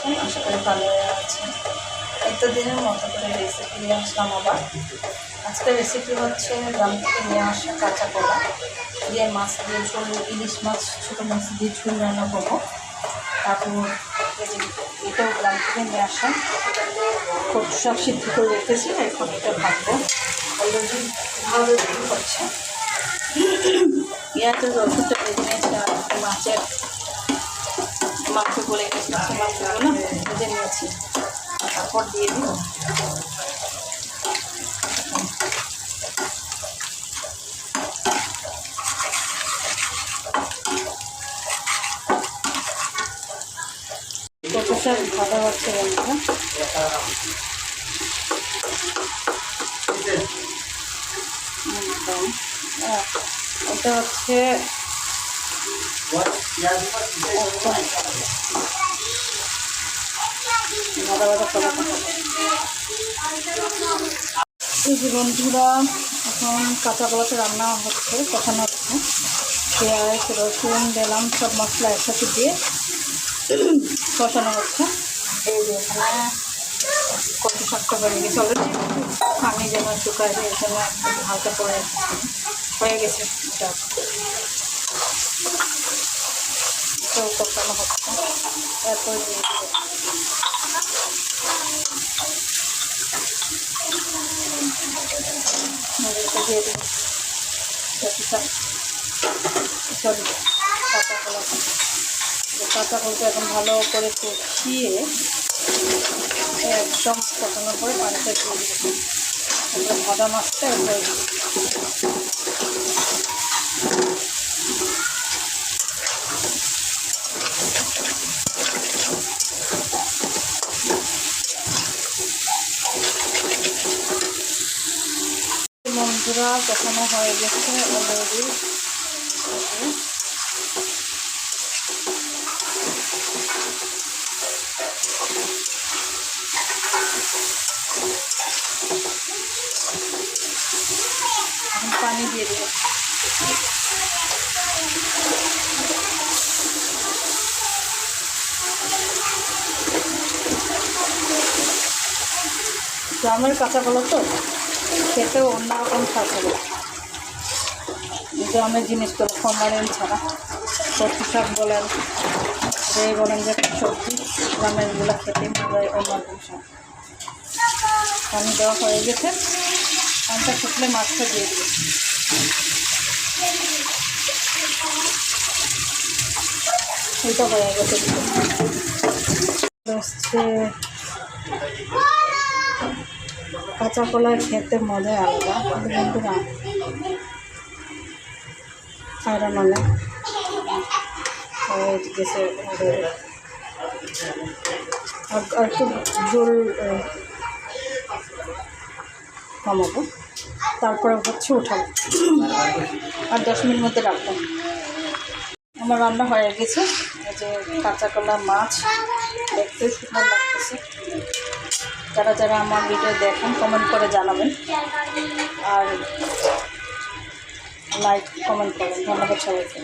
আছেন? আশা করি ভালো আছেন। এতদিনের মতো করে রেসিপি নিয়ে আসলাম আবার। আজকের রেসিপি হচ্ছে গ্রাম থেকে নিয়ে আসা কাঁচা কলা দিয়ে মাছ দিয়ে ঝোল, ইলিশ মাছ ছোটো মাছ দিয়ে ঝোল রান্না করবো। তারপর এটাও গ্রাম থেকে নিয়ে আসা, খুব সব সিদ্ধ করে রেখেছি, এখন এটা ভাববো। অলরেডি ভালো হচ্ছে, পেঁয়াজের রসুনটা ভেজে নিয়েছি আর মাছের মাংস বলে গেছে, মাছের মাংসগুলো ভেজে নিয়েছি। তারপর দিয়ে দিব কচু শাক ভাজা হচ্ছে বন্ধুরা। এটা হচ্ছে ভাজা ভাজা কলা এই যে বন্ধুরা, এখন কাঁচা কলাতে রান্না হচ্ছে, কষানো হচ্ছে। পেঁয়াজ রসুন দিলাম, সব মশলা একসাথে দিয়ে কষানো হচ্ছে। এই যে এখানে কচু শাকটা বেড়ে গেছে অলরেডি, পানি যেন শুকায় যায়, এই জন্য হালকা করে হয়ে গেছে। এটা এটাও কষানো হচ্ছে। এরপর দিয়ে দিব দিয়ে দিব কচু শাক, সরি কাঁচা কলা। কাঁচা কলাটা এখন ভালো করে কষিয়ে একদম কষানোর পরে পানিটা দিয়ে দিচ্ছি। ভাজা মাছটা এবার বন্ধুরা কষানো হয়ে গেছে অলরেডি। পানি দিয়ে দেবো। গ্রামের কাঁচা কলা তো খেতেও অন্যরকম স্বাদ হবে। গ্রামের জিনিসগুলো ফরমালিন ছাড়া, কচু শাক বলেন, যে বলেন যে সবজি, গ্রামেরগুলো খেতে অন্যরকম স্বাদ। পানি দেওয়া হয়ে গেছে, পানিটা শুকলে মাছটা দিয়ে দিই। এটা হয়ে গেছে। কাঁচা কলা খেতে মজা আলাদা, কিন্তু না আয়রন অনেক গেছে। আর একটু ঝোল কমাবো, তারপরে হচ্ছে উঠাবো আর 10 মিনিট মধ্যে রাখবো। আমার রান্না হয়ে গেছে। এই যে কাঁচা কলা মাছ, দেখতে সুন্দর লাগতেছে। যারা যারা আমার ভিডিও দেখেন কমেন্ট করে জানাবেন আর লাইক কমেন্ট করবেন। ধন্যবাদ সবাইকে।